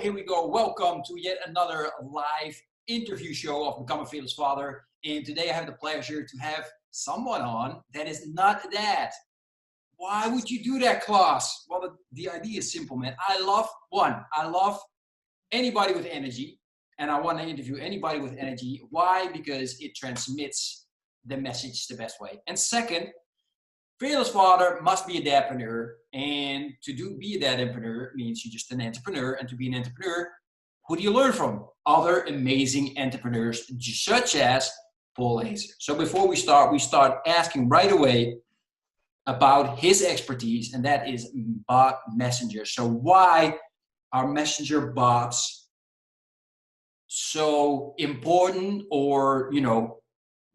Here we go. Welcome to yet another live interview show of Become a Fearless Father. And today I have the pleasure to have someone on that is not a dad. Why would you do that, Klaas? Well, the idea is simple, man. I love anybody with energy, and I want to interview anybody with energy. Why? Because it transmits the message the best way. And second, Fearless Father must be a dadpreneur, and to be a dadpreneur means you're just an entrepreneur, and to be an entrepreneur, who do you learn from? Other amazing entrepreneurs, such as Paul Hazer. So before we start asking right away about his expertise, and that is bot messenger. So why are messenger bots so important or,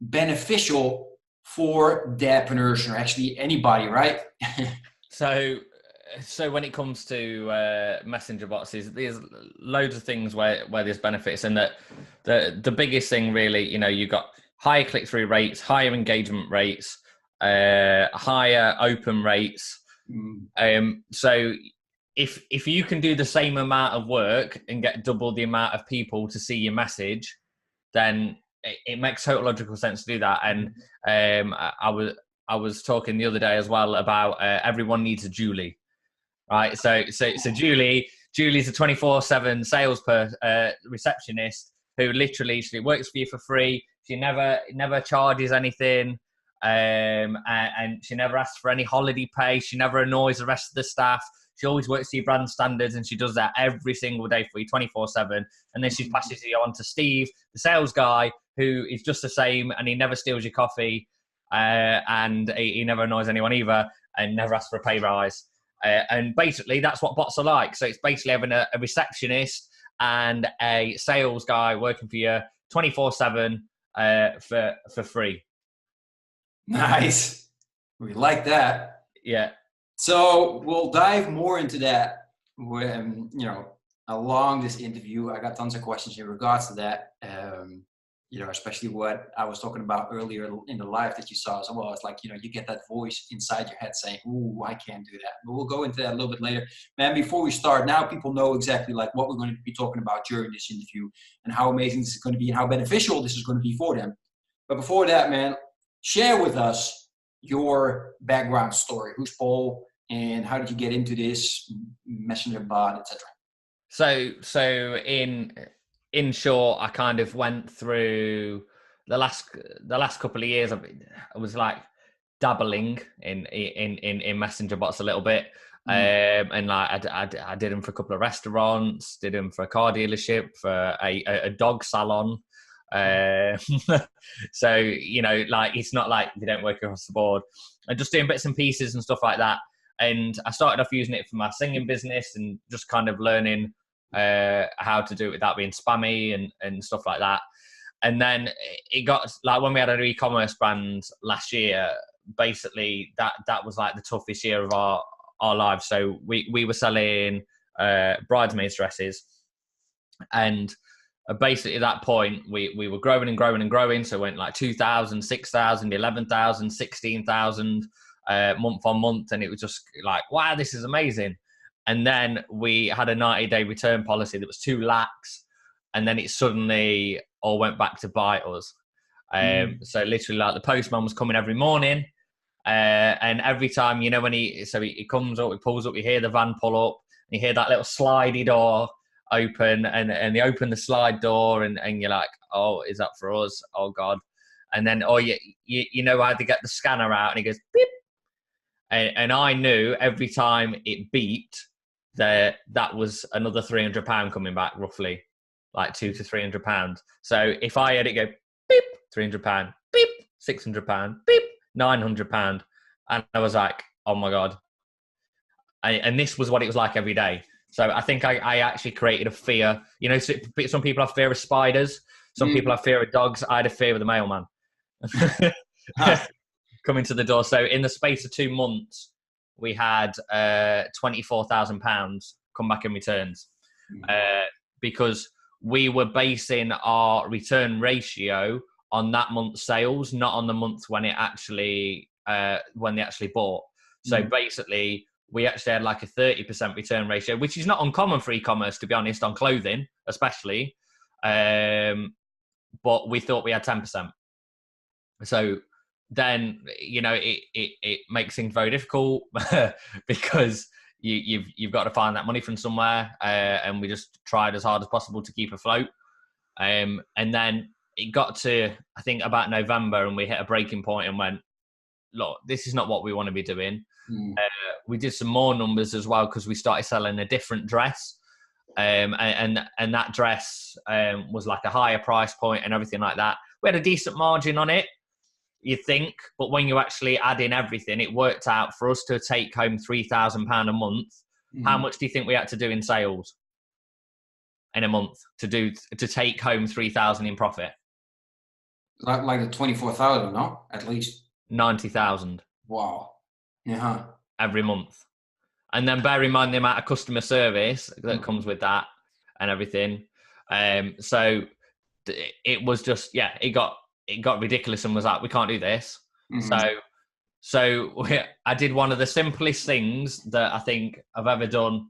beneficial for dadpreneurs, or actually anybody, right? So when it comes to messenger bots, there's loads of things where there's benefits, and that the biggest thing really, you've got higher click-through rates, higher engagement rates, higher open rates. So if you can do the same amount of work and get double the amount of people to see your message, then it makes total logical sense to do that. And I was talking the other day as well about everyone needs a Julie, right? So Julie's a 24/7 sales receptionist who literally, she works for you for free. She never charges anything, and she never asks for any holiday pay. She never annoys the rest of the staff. She always works to your brand standards, and she does that every single day for you, 24/7. And then she passes you on to Steve, the sales guy, who is just the same, and he never steals your coffee, and he never annoys anyone either, and never asks for a pay rise. And basically, that's what bots are like. So it's basically having a receptionist and a sales guy working for you 24/7 for free. Nice. We like that. Yeah. So we'll dive more into that when, along this interview. I got tons of questions in regards to that. Especially what I was talking about earlier in the live that you saw as well. It's like, you get that voice inside your head saying, ooh, I can't do that. But we'll go into that a little bit later. Man, before we start, now people know exactly like what we're going to be talking about during this interview and how amazing this is going to be and how beneficial this is going to be for them. But before that, man, share with us your background story. Who's Paul and how did you get into this messenger bot, etc.? So in short, I kind of went through the last couple of years. I was like dabbling in messenger bots a little bit, and like I did them for a couple of restaurants, did them for a car dealership, for a dog salon. So like it's not like they don't work across the board. I'm just doing bits and pieces and stuff like that. And I started off using it for my singing business and just kind of learning how to do it without being spammy and stuff like that. And then it got like when we had an e-commerce brand last year, basically that was like the toughest year of our lives. So we were selling bridesmaids dresses, and basically at that point we were growing and growing and growing. So it went like 2,000, 6,000, 11,000, 16,000 month on month, and it was just like, wow, this is amazing. And then we had a 90-day return policy that was too lax, and then it suddenly all went back to bite us. So literally, like the postman was coming every morning, and every time, when he comes up, he pulls up, you hear the van pull up, and you hear that little slidey door open, and they open the slide door, and you're like, oh, is that for us? Oh God. And then, you know how to get the scanner out, and he goes beep. And I knew every time it beeped that was another £300 coming back, roughly, like £200 to £300. So if I had it go beep, £300, beep, £600, beep, £900, and I was like, oh my God. And this was what it was like every day. So I think I actually created a fear. Some people have fear of spiders. Some people have fear of dogs. I had a fear of the mailman. Coming to the door. So in the space of 2 months, we had £24,000 come back in returns, because we were basing our return ratio on that month's sales, not on the month when it actually when they actually bought. So basically, we actually had like a 30% return ratio, which is not uncommon for e-commerce, to be honest, on clothing especially. But we thought we had 10%. So then, you know, it makes things very difficult because you've got to find that money from somewhere, and we just tried as hard as possible to keep afloat. And then it got to, I think, about November, and we hit a breaking point and went, look, this is not what we want to be doing. We did some more numbers as well because we started selling a different dress. And that dress was like a higher price point and everything like that. We had a decent margin on it, you think, but when you actually add in everything, it worked out for us to take home £3,000 a month. How much do you think we had to do in sales in a month to take home 3,000 in profit? Like the 24,000, no? At least 90,000. Wow. Yeah. Every month. And then bear in mind the amount of customer service that comes with that and everything. So it was just, yeah, it got ridiculous and was like, we can't do this. So I did one of the simplest things that I think I've ever done.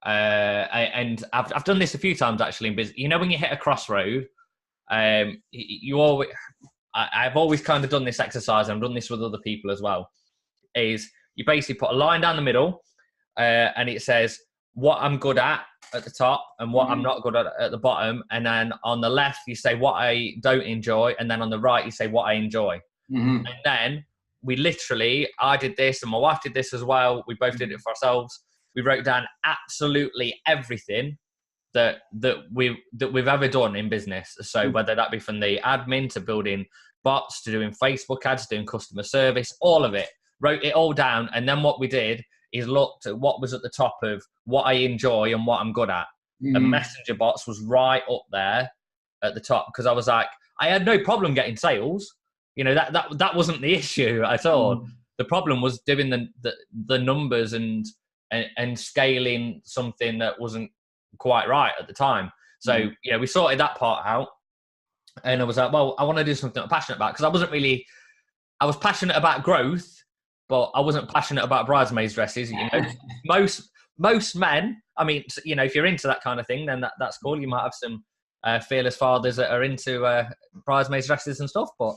And I've done this a few times actually in business. You know, when you hit a crossroad, I've always kind of done this exercise, and I've done this with other people as well, is you basically put a line down the middle, and it says what I'm good at the top and what I'm not good at the bottom. And then on the left, you say what I don't enjoy. And then on the right, you say what I enjoy. And then I did this and my wife did this as well. We both did it for ourselves. We wrote down absolutely everything that we've ever done in business. So whether that be from the admin to building bots to doing Facebook ads, doing customer service, all of it, wrote it all down. And then what we did is looked at what was at the top of what I enjoy and what I'm good at. And messenger bots was right up there at the top, because I was like, I had no problem getting sales. You know, that wasn't the issue at all. The problem was doing the numbers and scaling something that wasn't quite right at the time. So, you know, we sorted that part out, and I was like, well, I want to do something I'm passionate about, because I was passionate about growth, but I wasn't passionate about bridesmaids dresses. You know, most men, I mean, you know, if you're into that kind of thing, then that's cool. You might have some fearless fathers that are into bridesmaids dresses and stuff, but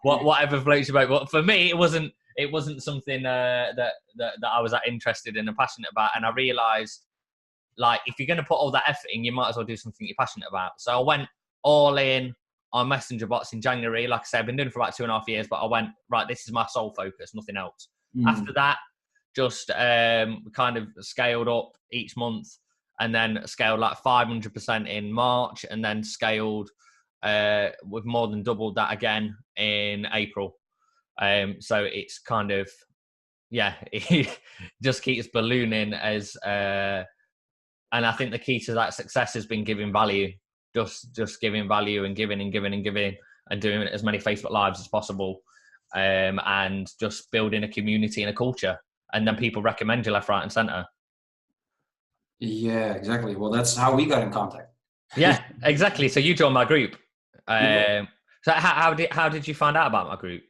whatever floats your boat. But for me, it wasn't something that I was that interested in and passionate about. And I realised, like, if you're going to put all that effort in, you might as well do something you're passionate about. So I went all in on messenger bots in January. Like I said, I've been doing it for about 2.5 years, but I went, right, this is my sole focus, nothing else. After that, just kind of scaled up each month, and then scaled like 500% in March, and then scaled with more than doubled that again in April. So it's kind of, yeah, it just keeps ballooning as, and I think the key to that success has been giving value. Just giving value and giving and giving and giving, and doing as many Facebook Lives as possible, and just building a community and a culture, and then people recommend you left, right, and center. Yeah, exactly. Well, that's how we got in contact. Yeah, exactly. So you joined my group. So how did you find out about my group?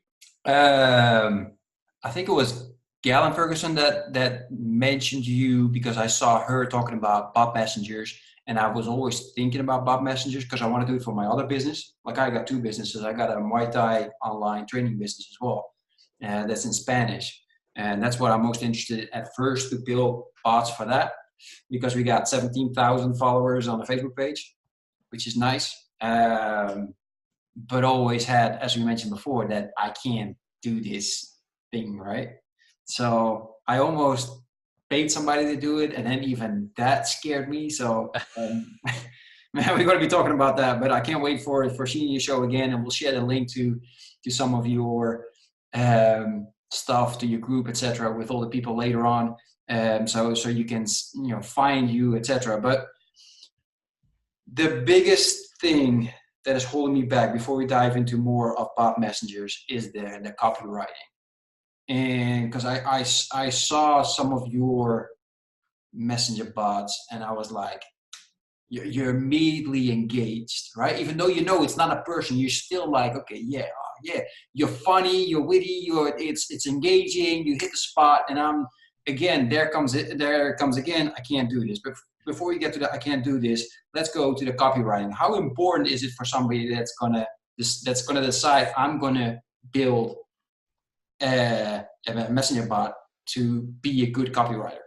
I think it was Galen Ferguson that mentioned you, because I saw her talking about bot messengers. And I was always thinking about bot messengers because I want to do it for my other business. Like, I got 2 businesses. I got a Muay Thai online training business as well. And that's in Spanish. And that's what I'm most interested in at first, to build bots for that, because we got 17,000 followers on the Facebook page, which is nice. But always had, as we mentioned before, that I can't do this thing, right? So I almost paid somebody to do it, and then even that scared me. So man, we're going to be talking about that, but I can't wait for seeing your show again, and we'll share the link to some of your stuff, to your group, etc., with all the people later on, so you can, you know, find you, etc. But the biggest thing that is holding me back before we dive into more of bot messengers is the copywriting. And because I saw some of your messenger bots, and I was like, you're immediately engaged, right? Even though you know it's not a person, you're still like, okay, yeah, yeah, you're funny, you're witty, it's engaging, you hit the spot, and there comes again, I can't do this. But before we get to that, I can't do this, let's go to the copywriting. How important is it for somebody that's gonna decide, I'm gonna build a messenger bot to be a good copywriter?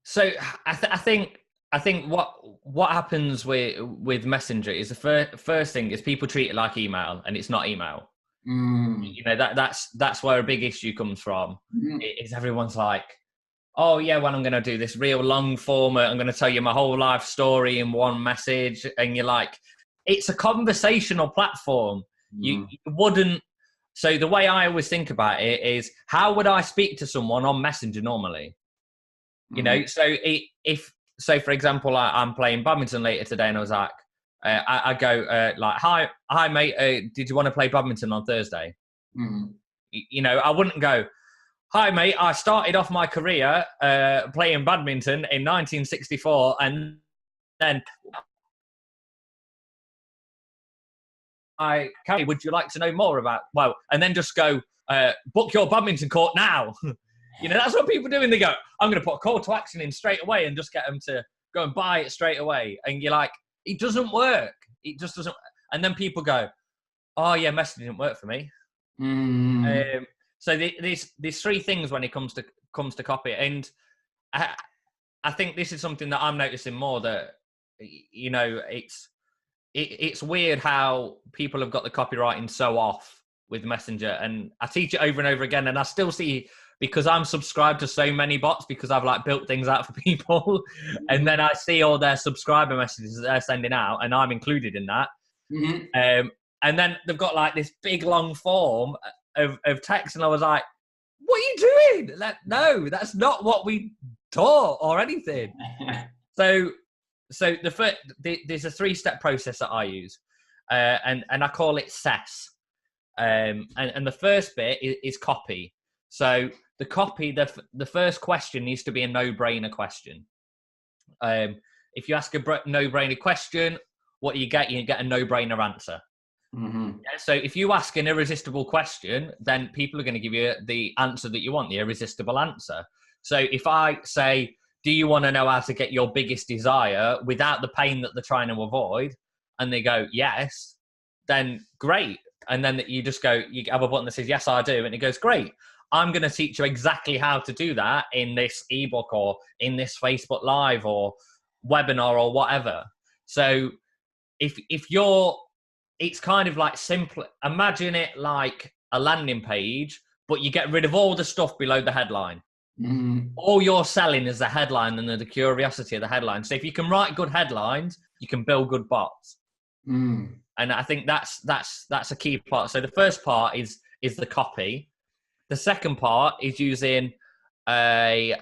So I think what happens with Messenger is the first thing is people treat it like email, and it's not email. You know, that's where a big issue comes from. Is everyone's like, oh yeah, well, I'm going to do this real long format. I'm going to tell you my whole life story in one message, and you're like, it's a conversational platform. You wouldn't. So the way I always think about it is, how would I speak to someone on Messenger normally? You know, so if for example, I'm playing badminton later today, and I was like, I go like, hi mate, did you want to play badminton on Thursday? You know, I wouldn't go, hi mate, I started off my career playing badminton in 1964, and then Carrie, would you like to know more about, well, and then just go, book your badminton court now. You know, that's what people do, and they go, I'm going to put a call to action in straight away and just get them to go and buy it straight away. And you're like, it doesn't work. It just doesn't. And then people go, oh yeah, messaging didn't work for me. So there's three things when it comes to copy. And I think this is something that I'm noticing more, that, you know, it's weird how people have got the copywriting so off with Messenger. And I teach it over and over again, and I still see, because I'm subscribed to so many bots, because I've like built things out for people, and then I see all their subscriber messages that they're sending out, and I'm included in that. And then they've got like this big long form of text, and I was like, what are you doing? No, that's not what we taught or anything. So there's a 3-step process that I use, and I call it SES. And the first bit is copy. So the copy, the first question needs to be a no-brainer question. If you ask a no-brainer question, what you get a no-brainer answer. Yeah, so if you ask an irresistible question, then people are going to give you the answer that you want, the irresistible answer. So if I say, do you want to know how to get your biggest desire without the pain that they're trying to avoid? And they go, yes, then great. And then you just go, you have a button that says, yes, I do. And it goes, great. I'm going to teach you exactly how to do that in this ebook or in this Facebook Live or webinar or whatever. So if you're, it's kind of like simple. Imagine it like a landing page, but you get rid of all the stuff below the headline. All you're selling is the headline and the curiosity of the headline. So if you can write good headlines, you can build good bots. And I think that's a key part. So the first part is the copy. The second part is using a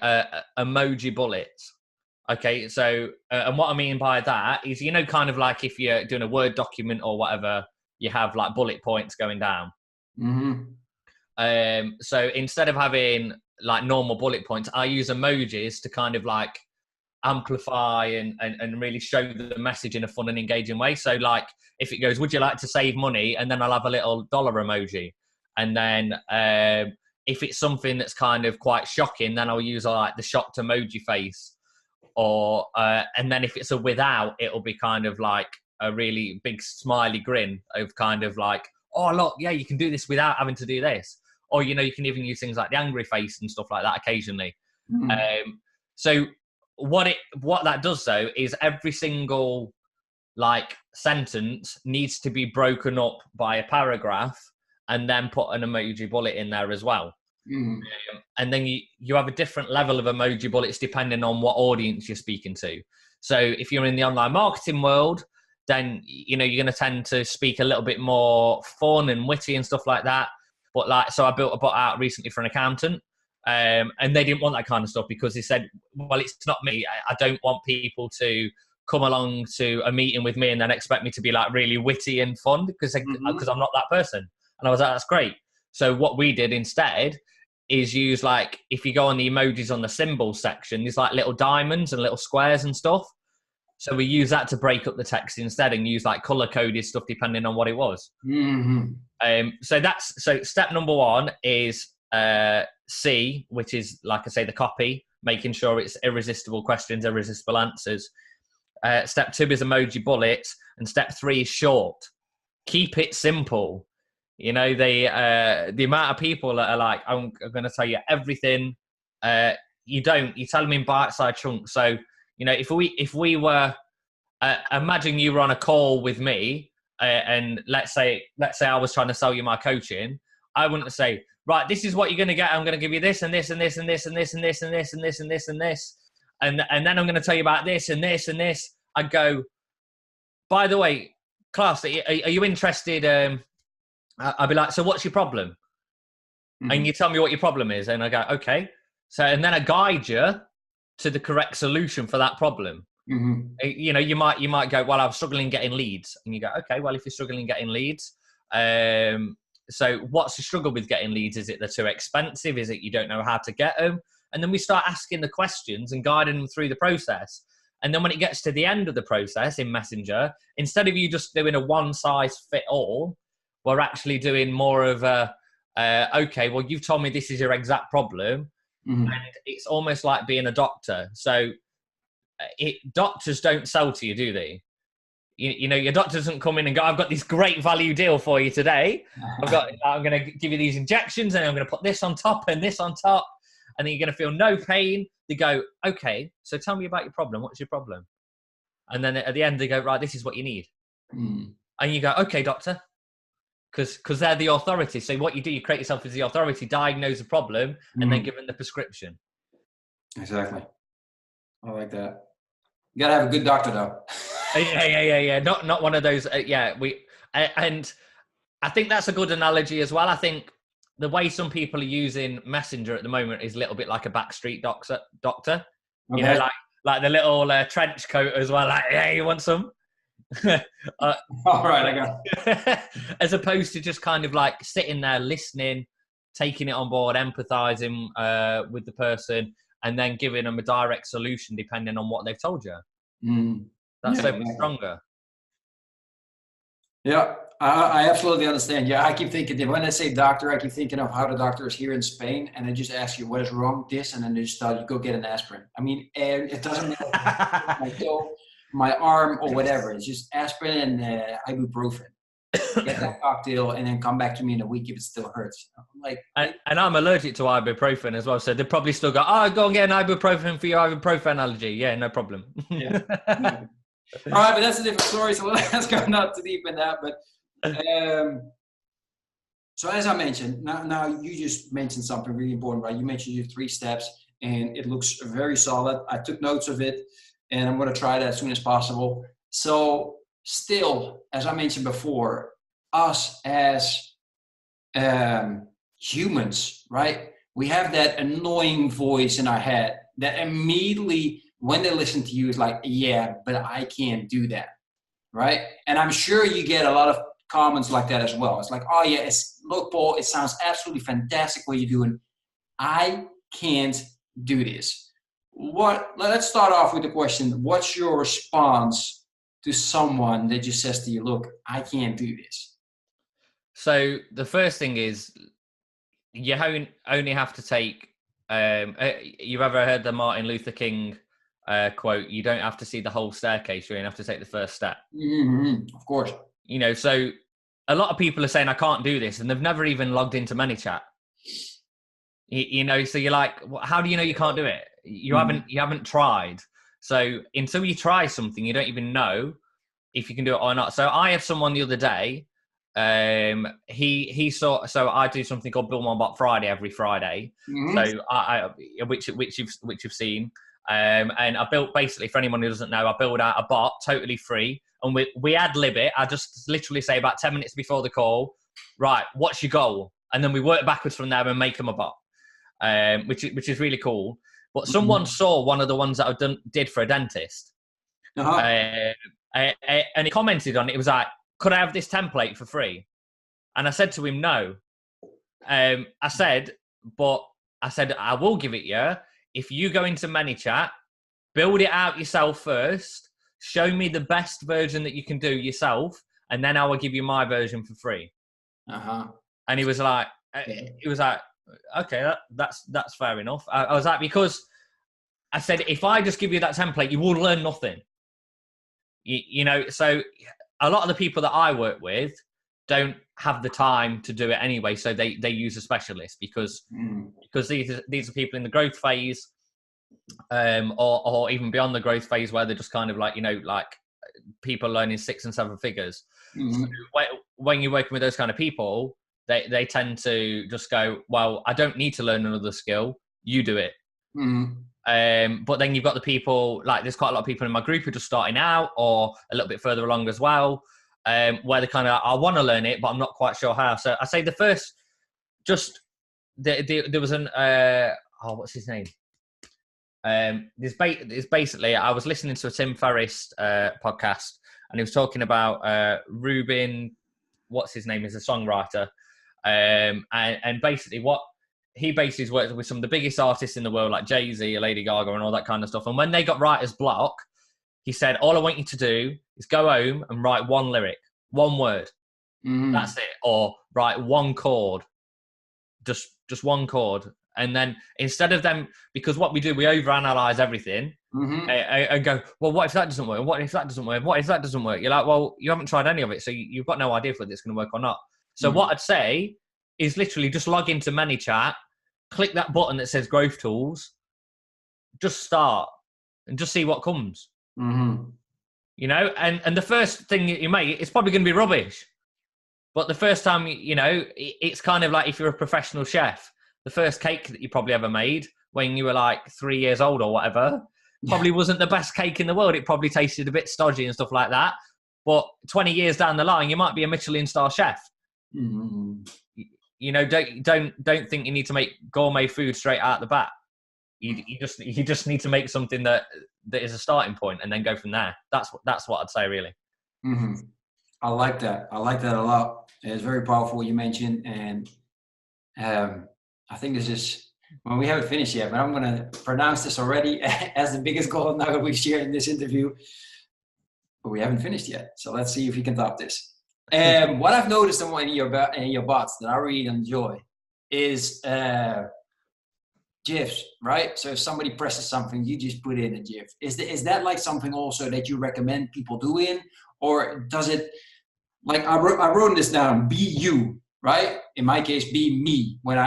emoji bullets. Okay, so and what I mean by that is, you know, kind of like if you're doing a Word document or whatever, you have like bullet points going down. So instead of having like normal bullet points, I use emojis to kind of like amplify and really show the message in a fun and engaging way. So like if it goes, would you like to save money? And then I'll have a little dollar emoji. And then if it's something that's kind of quite shocking, then I'll use like the shocked emoji face. Or and then if it's a without, it'll be kind of like a really big smiley grin of kind of like, oh look, yeah, you can do this without having to do this. Or, you know, you can even use things like the angry face and stuff like that occasionally. So what that does though is every single like sentence needs to be broken up by a paragraph and then put an emoji bullet in there as well. And then you have a different level of emoji bullets depending on what audience you're speaking to. So if you're in the online marketing world, then, you know, you're going to tend to speak a little bit more fun and witty and stuff like that. But like, so I built a bot out recently for an accountant, and they didn't want that kind of stuff because they said, well, it's not me. I don't want people to come along to a meeting with me and then expect me to be like really witty and fun because I'm not that person. And I was like, that's great. So what we did instead is use like, if you go on the emojis on the symbols section, there's like little diamonds and little squares and stuff. So we use that to break up the text instead and use like color coded stuff depending on what it was. So step number one is C, which is, like I say, the copy, making sure it's irresistible questions, irresistible answers. Step two is emoji bullets, and step three is short. Keep it simple. You know, the amount of people that are like, I'm going to tell you everything. You tell them in bite-sized chunks. So, you know, if we were, imagine you were on a call with me, and let's say I was trying to sell you my coaching. I wouldn't say, right, this is what you're going to get. I'm going to give you this and this and this and this and this and this and this and this and this and this, and then I'm going to tell you about this and this and this. I'd go, by the way, Klaas, are you interested? I'd be like, so what's your problem? And you tell me what your problem is, and I go, okay. So, and then I guide you to the correct solution for that problem. You know, you might go, well, I'm struggling getting leads, and you go, okay, well, if you're struggling getting leads, so what's the struggle with getting leads? Is it they're too expensive? Is it you don't know how to get them? And then we start asking the questions and guiding them through the process. And then when it gets to the end of the process in Messenger, instead of you just doing a one size fit all, we're actually doing more of a, okay, well, you've told me this is your exact problem. And it's almost like being a doctor. So doctors don't sell to you, do they? You know, your doctor doesn't come in and go, I've got this great value deal for you today. I'm going to give you these injections, and I'm going to put this on top and this on top. And then you're going to feel no pain. They go, okay, so tell me about your problem. What's your problem? And then at the end, they go, right, this is what you need. And you go, okay, doctor. Because they're the authority. So what you do, you create yourself as the authority, diagnose the problem, and then give them the prescription. Exactly. I like that. You got to have a good doctor, though. Yeah. Not one of those. And I think that's a good analogy as well. I think the way some people are using Messenger at the moment is a little bit like a backstreet doctor. Okay. You know, like the little trench coat as well. Like, hey, you want some? All right, I got it. As opposed to just kind of like sitting there listening, taking it on board, empathizing with the person, and then giving them a direct solution depending on what they've told you. That's so much stronger. Yeah, I absolutely understand. Yeah, I keep thinking that when I say doctor, I keep thinking of how the doctor is here in Spain, and they just ask you what is wrong with this, and then they just tell you go get an aspirin. I mean, it doesn't matter my toe, my arm, or whatever. It's just aspirin and ibuprofen. Get that cocktail, and then come back to me in a week if it still hurts. I'm like, and I'm allergic to ibuprofen as well, so they probably still go, go and get an ibuprofen for your ibuprofen allergy. Yeah, no problem. Yeah. All right, but that's a different story, so let's go not too deep in that. But so as I mentioned, now you just mentioned something really important, right? You mentioned your 3 steps, and it looks very solid. I took notes of it, and I'm going to try that as soon as possible. So still, as I mentioned before, us as humans, right? We have that annoying voice in our head that immediately, when they listen to you, is like, yeah, but I can't do that, right? And I'm sure you get a lot of comments like that as well. It's like, oh yeah, look, Paul, it sounds absolutely fantastic what you're doing. I can't do this. Let's start off with the question, what's your response to someone that just says to you, look, I can't do this? So the first thing is, you only have to take, you've ever heard the Martin Luther King quote, you don't have to see the whole staircase, you only have to take the first step. Of course. You know, so a lot of people are saying, I can't do this, and they've never even logged into ManyChat. You know, so you're like, how do you know you can't do it? You haven't tried. So until you try something, you don't even know if you can do it or not. So I had someone the other day, he saw, so I do something called Bill Monbot Friday every Friday. So I which you've seen. And I built, basically, for anyone who doesn't know, I built out a bot totally free, and we ad lib it. I just literally say about 10 minutes before the call, right, what's your goal? And then we work backwards from there and make them a bot, which is really cool. But someone saw one of the ones that I did for a dentist, and he commented on it. It was like, could I have this template for free? And I said to him, no. I said, I will give it you if you go into ManyChat, build it out yourself first, show me the best version that you can do yourself, and then I will give you my version for free. And he was like, okay, that's fair enough. I was like, because I said, if I just give you that template, you will learn nothing. You know, so a lot of the people that I work with don't have the time to do it anyway. So they use a specialist because these are people in the growth phase, or even beyond the growth phase, where they're just kind of like, you know, like people learning 6 and 7 figures. So when you're working with those kind of people, they tend to just go, well, I don't need to learn another skill. You do it. But then you've got the people, like there's quite a lot of people in my group who are just starting out or a little bit further along as well, where they kind of, I want to learn it, but I'm not quite sure how. So I say the first, there was an, what's his name? There's basically, I was listening to a Tim Ferriss podcast, and he was talking about Rubin, what's his name, is a songwriter. And basically what he basically worked with some of the biggest artists in the world, like Jay-Z, Lady Gaga, and all that kind of stuff. And when they got writer's block, he said, all I want you to do is go home and write one lyric, one word. That's it. Or write one chord, just one chord. And then instead of them, because what we do, we overanalyze everything and go, well, what if that doesn't work? What if that doesn't work? What if that doesn't work? You're like, well, you haven't tried any of it, so you've got no idea whether it's going to work or not. So what I'd say is literally just log into ManyChat, click that button that says Growth Tools, just start and just see what comes. You know, and the first thing you make, it's probably going to be rubbish. But the first time, you know, it's kind of like if you're a professional chef, the first cake that you probably ever made when you were like 3 years old or whatever, probably wasn't the best cake in the world. It probably tasted a bit stodgy and stuff like that. But 20 years down the line, you might be a Michelin star chef. You know, don't think you need to make gourmet food straight out the bat. You just need to make something that is a starting point and then go from there. That's what I'd say, really. I like that. I like that a lot. It's very powerful what you mentioned, and I think this is, well, we haven't finished yet, but I'm going to pronounce this already as the biggest golden nugget we've shared in this interview. But we haven't finished yet, so let's see if we can top this. What I've noticed in your bots that I really enjoy is GIFs, right? So if somebody presses something, you just put in a GIF. Is that like something also that you recommend people doing, or does it, like I wrote this down, be you, right? In my case, be me. When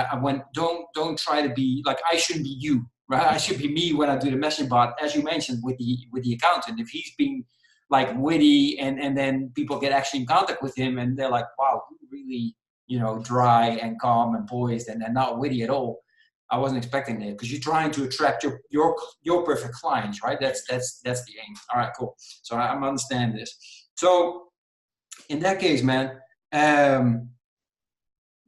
don't try to be like, I shouldn't be you, right? I should be me when I do the message bot, as you mentioned with the accountant. If he's being like witty and then people get actually in contact with him and they're like, wow, really, you know, dry and calm and poised and not witty at all. I wasn't expecting that, because you're trying to attract your perfect clients, right? That's the aim. All right, cool. So I'm understanding this. So in that case, man,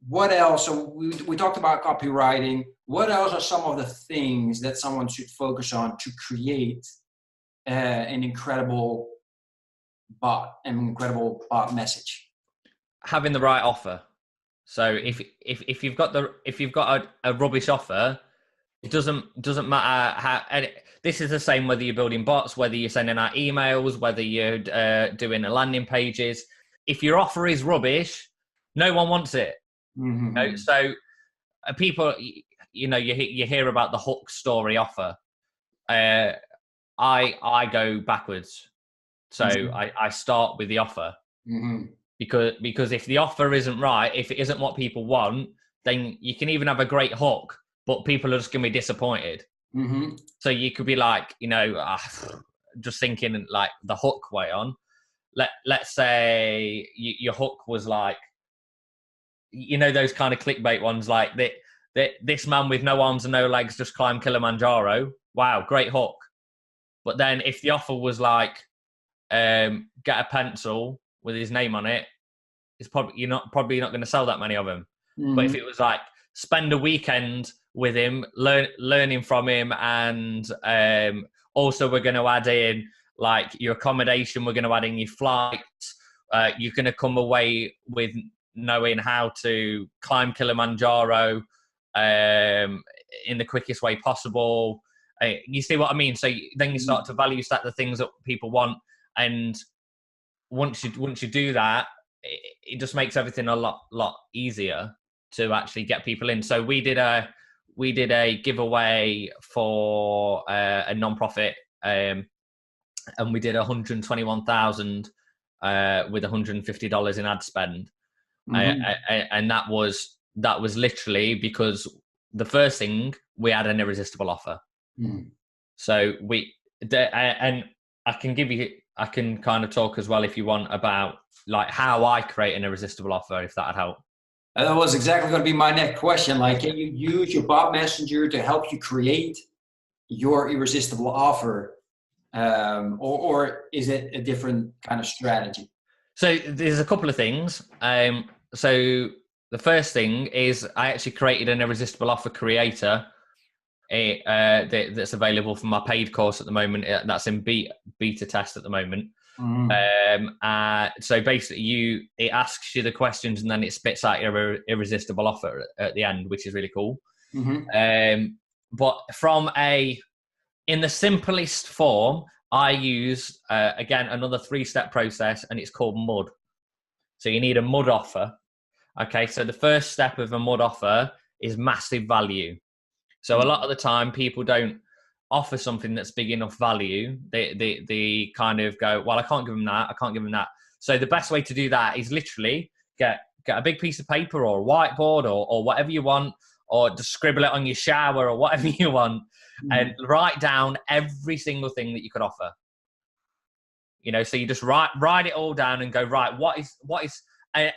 what else? So we talked about copywriting. What else are some of the things that someone should focus on to create an incredible bot message? Having the right offer. So if you've got a rubbish offer, it doesn't matter how. And this is the same whether you're building bots, whether you're sending out emails, whether you're doing a landing pages. If your offer is rubbish, no one wants it. You know? So people, you know, you hear about the hook story offer. I go backwards. So I start with the offer. Because if the offer isn't right, if it isn't what people want, then you can even have a great hook, but people are just going to be disappointed. So you could be like, you know, just thinking like the hook way on. Let's say your hook was like, you know, those kind of clickbait ones, like this man with no arms and no legs just climbed Kilimanjaro. Wow, great hook. But then if the offer was like, get a pencil with his name on it, it's probably not going to sell that many of them. But if it was like, spend a weekend with him, learning from him, and also we're going to add in like your accommodation, we're going to add in your flight, you're going to come away with knowing how to climb Kilimanjaro in the quickest way possible, You see what I mean? So then you start to value stack the things that people want, and once you do that, it just makes everything a lot easier to actually get people in. So we did a giveaway for a non-profit, and we did 121,000 with $150 in ad spend, and that was literally because the first thing, we had an irresistible offer. So and I can kind of talk as well, if you want, about like how I create an irresistible offer, if that'd help. That was exactly going to be my next question. Like, can you use your bot messenger to help you create your irresistible offer, or is it a different kind of strategy? So there's a couple of things. So the first thing is I actually created an irresistible offer creator that's available for my paid course at the moment. That's in beta test at the moment. So basically it asks you the questions and then it spits out your irresistible offer at the end, which is really cool. But in the simplest form, I use, again, another 3-step process, and it's called MUD. So you need a MUD offer. Okay, so the first step of a MUD offer is massive value. So a lot of the time, people don't offer something that's big enough value. They kind of go, well, I can't give them that. I can't give them that. So the best way to do that is literally get a big piece of paper or a whiteboard or whatever you want, or just scribble it on your shower or whatever you want, and write down every single thing that you could offer. You know, so you just write it all down and go, right, what is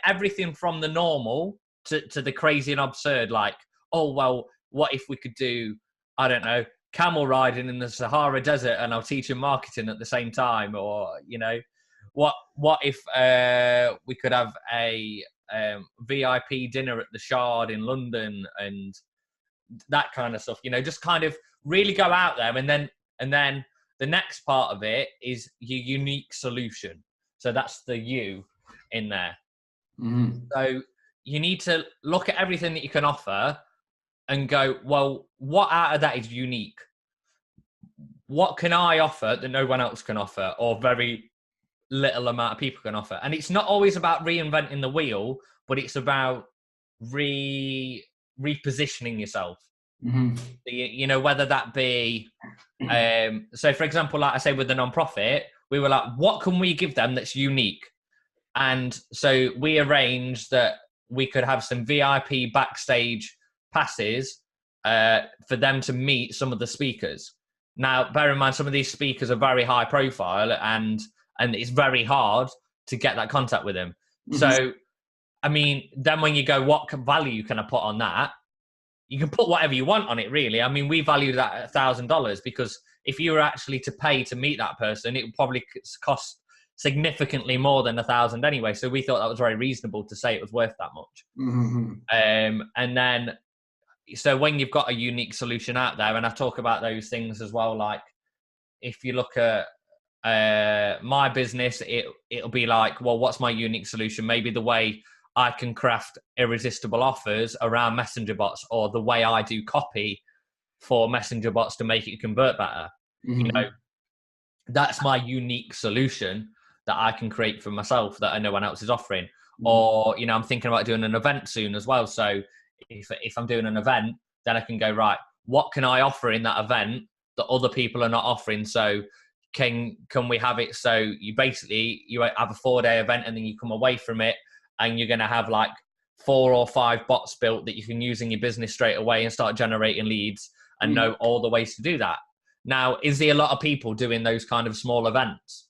everything from the normal to the crazy and absurd, like, oh, well, what if we could do, I don't know, camel riding in the Sahara Desert and I'll teach them marketing at the same time? Or, you know, what if we could have a VIP dinner at the Shard in London and that kind of stuff, you know, just kind of really go out there. And then the next part of it is your unique solution. So that's the U in there. So you need to look at everything that you can offer and go, well, what out of that is unique? What can I offer that no one else can offer, or very little amount of people can offer? And it's not always about reinventing the wheel, but it's about repositioning yourself. You know, whether that be, so for example, like I say with the non-profit, we were like, what can we give them that's unique? And so we arranged that we could have some VIP backstage passes for them to meet some of the speakers. Now, bear in mind, some of these speakers are very high profile, and it's very hard to get that contact with them. So, I mean, then when you go, what value can I put on that? You can put whatever you want on it, really. I mean, we value that at $1,000, because if you were actually to pay to meet that person, it would probably cost significantly more than $1,000 anyway. So we thought that was very reasonable to say it was worth that much. And then, so when you've got a unique solution out there, and I talk about those things as well, like if you look at my business, it'll be like, well, what's my unique solution? Maybe the way I can craft irresistible offers around messenger bots, or the way I do copy for messenger bots to make it convert better. You know, that's my unique solution that I can create for myself that no one else is offering. Or, you know, I'm thinking about doing an event soon as well. So if I'm doing an event, then I can go, right, what can I offer in that event that other people are not offering? So can we have it so you have a 4-day event, and then you come away from it and you're going to have like 4 or 5 bots built that you can use in your business straight away and start generating leads, and know all the ways to do that. Now, is there a lot of people doing those kind of small events?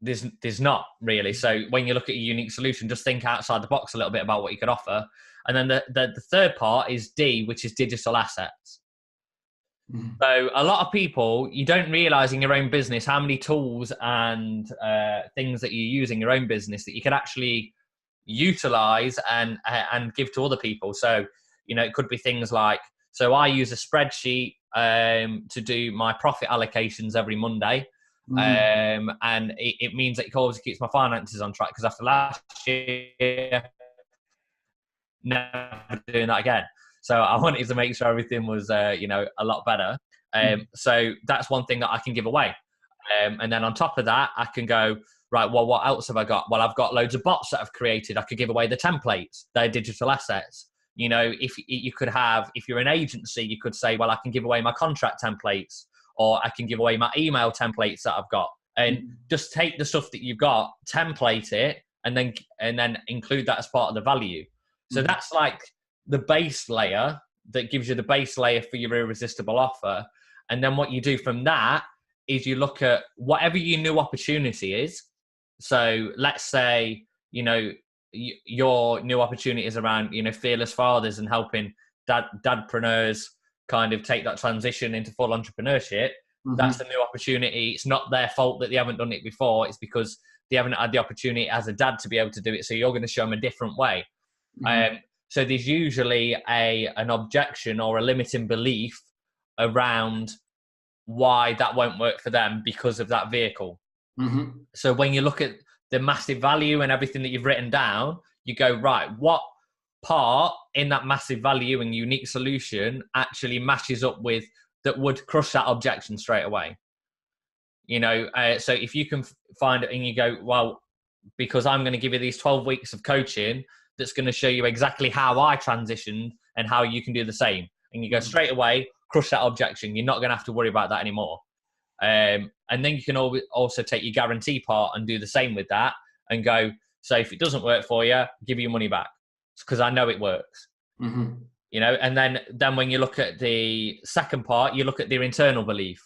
There's not really. So when you look at a unique solution, just think outside the box a little bit about what you could offer. And then the third part is D, which is digital assets. So a lot of people, you don't realize in your own business how many tools and things that you use in your own business that you can actually utilize and give to other people. So, you know, it could be things like, so I use a spreadsheet to do my profit allocations every Monday. And it means that it always keeps my finances on track, because after last year, never doing that again. So I wanted to make sure everything was, a lot better. So that's one thing that I can give away. And then on top of that, I can go, right, well, what else have I got? Well, I've got loads of bots that I've created. I could give away the templates, their digital assets. If you're an agency, you could say, well, I can give away my contract templates, or I can give away my email templates that I've got. And just take the stuff that you've got, template it, and then include that as part of the value. So that's like the base layer that gives you the base layer for your irresistible offer. And then what you do from that is you look at whatever your new opportunity is. So let's say, your new opportunity is around, fearless fathers and helping dadpreneurs kind of take that transition into full entrepreneurship. That's the new opportunity. It's not their fault that they haven't done it before. It's because they haven't had the opportunity as a dad to be able to do it. So you're going to show them a different way. So there's usually an objection or a limiting belief around why that won't work for them because of that vehicle. So when you look at the massive value and everything that you've written down, you go, right, what part in that massive value and unique solution actually matches up with that would crush that objection straight away? So if you can find it and you go, well, because I'm going to give you these 12 weeks of coaching that's going to show you exactly how I transitioned and how you can do the same. And you go straight away, crush that objection. You're not going to have to worry about that anymore. And then you can also take your guarantee part and do the same with that and go, so if it doesn't work for you, give you your money back because I know it works. And then when you look at the second part, you look at their internal belief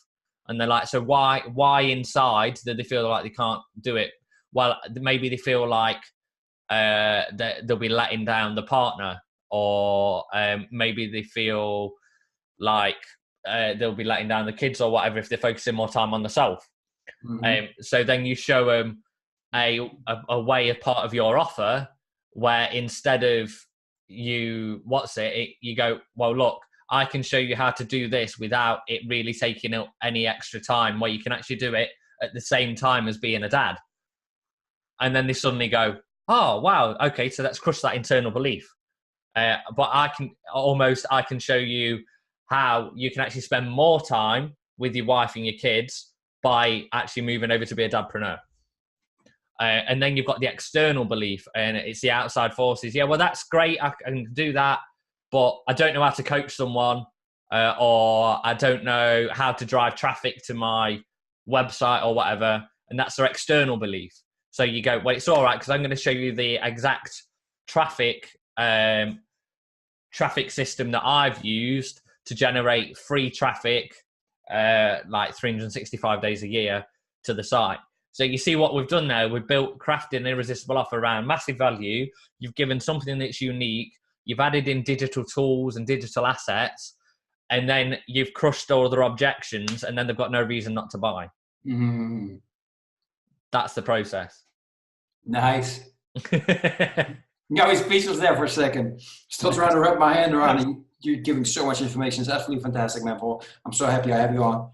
and they're like, so why inside do they feel like they can't do it? Well, maybe they feel like they'll be letting down the partner, or maybe they feel like they'll be letting down the kids or whatever if they're focusing more time on the self. So then you show them a way, a part of your offer where instead of you go, well, look, I can show you how to do this without it really taking up any extra time, where you can actually do it at the same time as being a dad. And then they suddenly go, oh, wow, okay, so let's crush that internal belief. But I can show you how you can actually spend more time with your wife and your kids by actually moving over to be a dadpreneur. And then you've got the external belief, and it's the outside forces. Yeah, well, that's great. I can do that, but I don't know how to coach someone, or I don't know how to drive traffic to my website or whatever. And that's their external belief. So you go, well, it's all right because I'm going to show you the exact traffic system that I've used to generate free traffic like 365 days a year to the site. So you see what we've done there. We've crafted an irresistible offer around massive value. You've given something that's unique. You've added in digital tools and digital assets, and then you've crushed all other objections, and then they've got no reason not to buy. That's the process. Nice. I was speechless there for a second. Still trying to wrap my hand around it. You're giving so much information. It's absolutely fantastic, man, Paul. I'm so happy I have you on.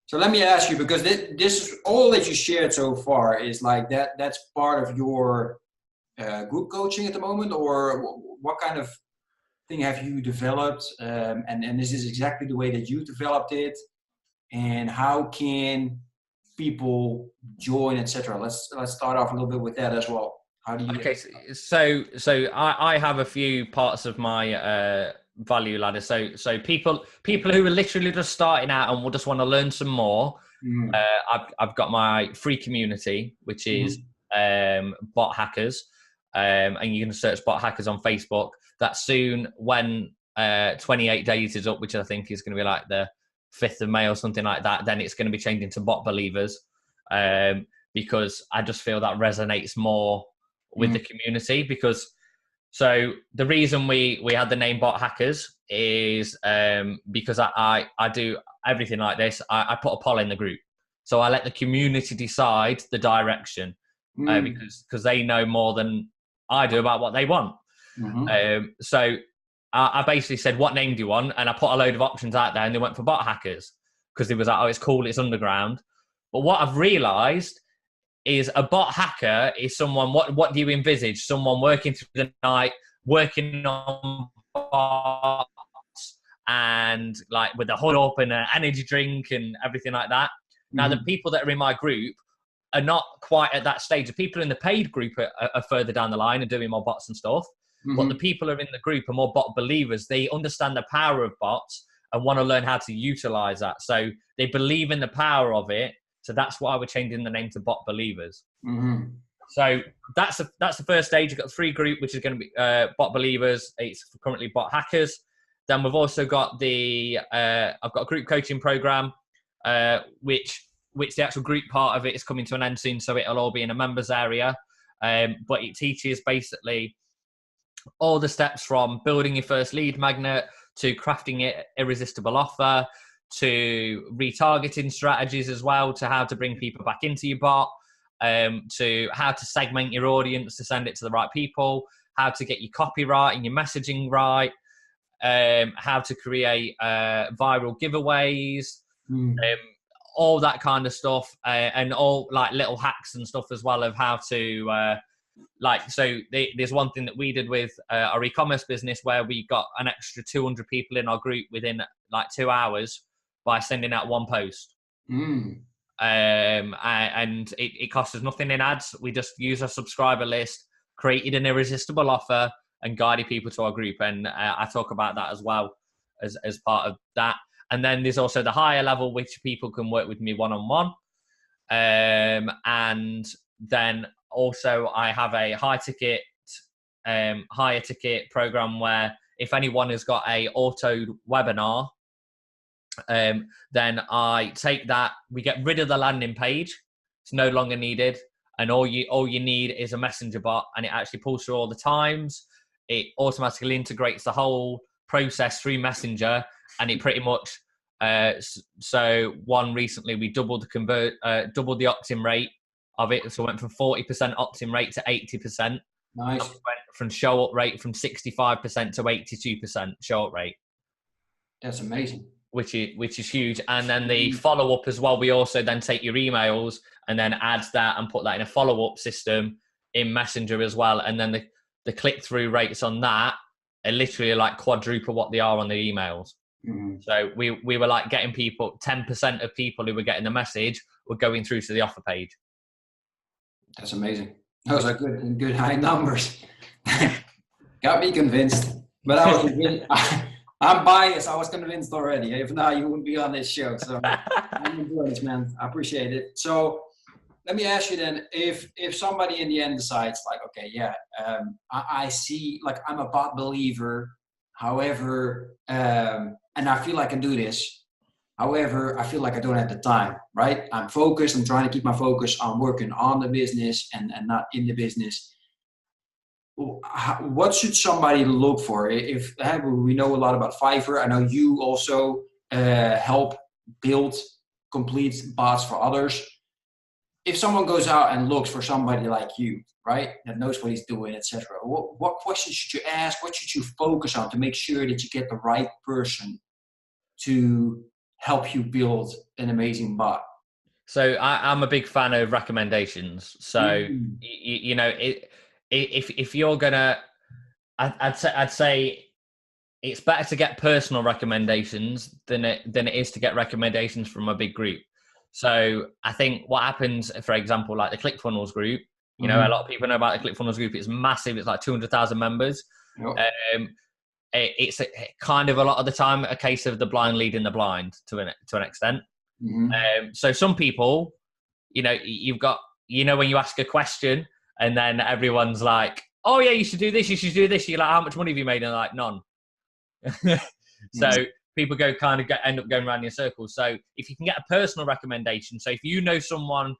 So let me ask you, because this is all that you shared so far is like that's part of your group coaching at the moment, or what kind of thing have you developed? And this is exactly the way that you developed it. And how can people join, etc.? Let's start off a little bit with that as well. How do you? Okay, so I have a few parts of my value ladder. So people who are literally just starting out and will just want to learn some more. I've got my free community, which is bot hackers, and you can search bot hackers on Facebook. That soon, when 28 days is up, which I think is going to be like the 5th of May or something like that, then it's going to be changing to bot believers, because I just feel that resonates more with the community. Because so the reason we had the name bot hackers is because I do everything like this. I put a poll in the group, so I let the community decide the direction, because they know more than I do about what they want. So I basically said, what name do you want? And I put a load of options out there, and they went for bot hackers because it was like, oh, it's cool, it's underground. But what I've realized is a bot hacker is someone, what do you envisage? Someone working through the night, working on bots and like with the hood up and an energy drink and everything like that. Now, the people that are in my group are not quite at that stage. The people in the paid group are further down the line and doing more bots and stuff. But the people who are in the group are more bot believers. They understand the power of bots and want to learn how to utilize that. So they believe in the power of it. So that's why we're changing the name to bot believers. So that's the first stage. You've got 3 group, which is going to be bot believers. It's currently bot hackers. Then we've also got I've got a group coaching program, which the actual group part of it is coming to an end soon. So it'll all be in a members area. But it teaches basically all the steps from building your first lead magnet to crafting it irresistible offer to retargeting strategies as well, to how to bring people back into your bot, to how to segment your audience to send it to the right people, how to get your copyright and your messaging right, how to create viral giveaways, all that kind of stuff, and all like little hacks and stuff as well of how to there's one thing that we did with our e-commerce business where we got an extra 200 people in our group within like 2 hours by sending out one post. And it cost us nothing in ads. We just used a subscriber list, created an irresistible offer, and guided people to our group. And I talk about that as well as part of that. And then there's also the higher level, which people can work with me one-on-one. And then also I have a higher ticket program where if anyone has got a auto webinar, then I take that, we get rid of the landing page. It's no longer needed. And all you need is a messenger bot, and it actually pulls through all the times. It automatically integrates the whole process through Messenger, and it pretty much, so one recently we doubled the opt-in rate of it. So it went from 40% opt-in rate to 80%. Nice. Went from show up rate from 65% to 82% show up rate. That's amazing. Which is huge. And then the follow-up as well, we also then take your emails and then add that and put that in a follow-up system in Messenger as well. And then the click-through rates on that are literally like quadruple what they are on the emails. So we were like getting people, 10% of people who were getting the message were going through to the offer page. That's amazing. Those are good high numbers. Got me convinced. But I'm biased. I was convinced already. If not, you wouldn't be on this show. So I'm enjoying this, man. I appreciate it. So let me ask you then, if somebody in the end decides like, okay, yeah, I see, like I'm a bot believer. However, and I feel I can do this. However, I feel like I don't have the time, right? I'm focused. I'm trying to keep my focus on working on the business and not in the business. What should somebody look for? If we know a lot about Fiverr, I know you also help build complete bots for others. If someone goes out and looks for somebody like you, right, that knows what he's doing, etc., what questions should you ask? What should you focus on to make sure that you get the right person to help you build an amazing bot? So I'm a big fan of recommendations. So you know, if you're gonna, I'd say it's better to get personal recommendations than it is to get recommendations from a big group. So I think what happens, for example, like the ClickFunnels group, you know, a lot of people know about the ClickFunnels group. It's massive. It's like 200,000 members. Yep. It's kind of a lot of the time a case of the blind leading the blind to an extent. So some people, you know, you've got, you know, when you ask a question and then everyone's like, oh yeah, you should do this, you should do this. You're like, how much money have you made? And they're like, none. So people end up going around in circles. So if you can get a personal recommendation, so if you know someone